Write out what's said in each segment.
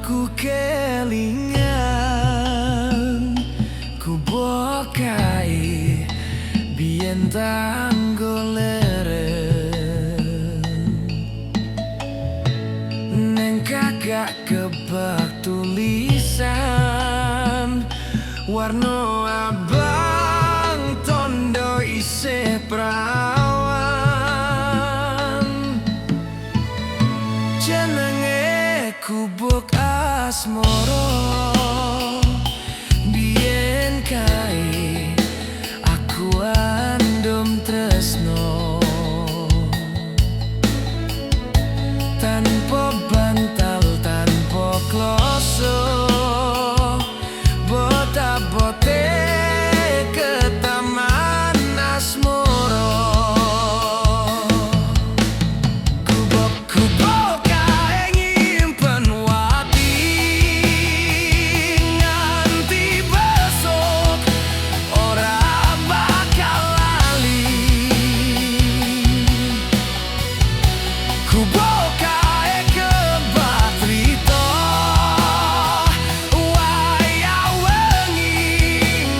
Aku kelingan ku bokai biyen tanggo leren neng kakak kebak tulisan warna abang tondo isih prawan jenenge kubuk asmoro biyen kae aku andum tresno tanpa bantal tanpa kloso bota-bote ke taman asmoro kubuk kae nyimpen wati nganti besok ora bakal lali kubuk kae kebak crito waya wengi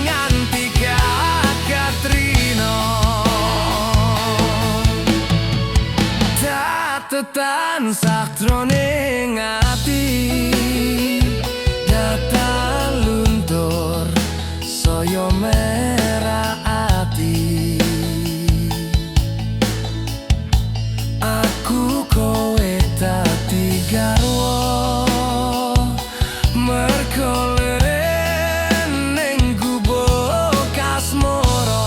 nganti kakak trino datetan sakjroning ati datan luntur saya merah ati aku kowe dadi garwa merko leren ning gubuk asmara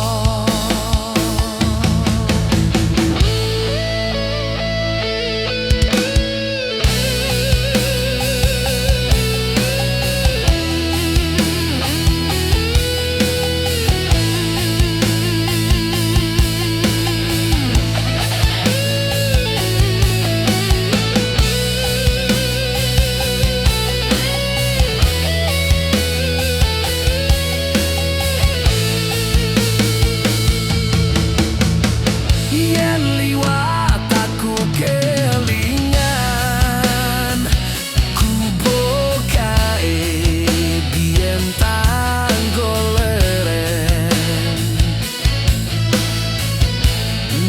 yen liwat aku kelingan kubuk kae biyen tanggo leren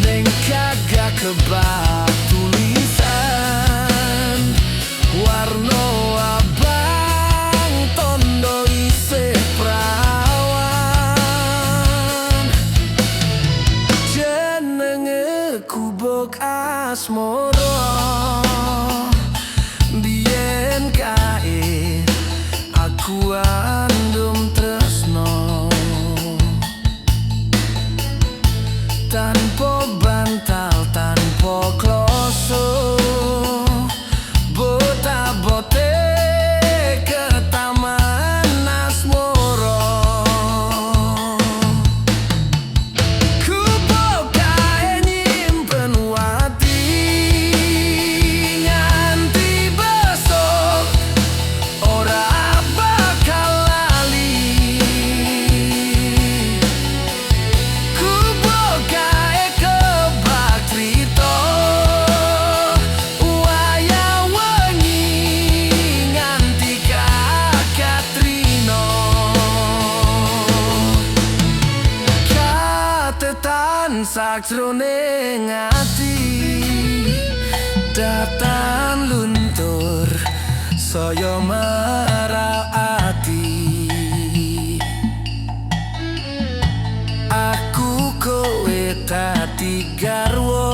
ning kagak kebak tulisan warna abang tondo isih prawan jenenge kubuk asmara biyen kae aku andum tresno tanpa bantal tanpa kloso bota-bote ke taman asmara kubuk kae nyimpen wati nganti besok ora bakal lali kubuk kae kebak crito waya wengi nganti kakak trino katetan sakjroning ati datan luntur saya marah ati aku kowe dadi garwa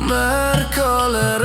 merko leren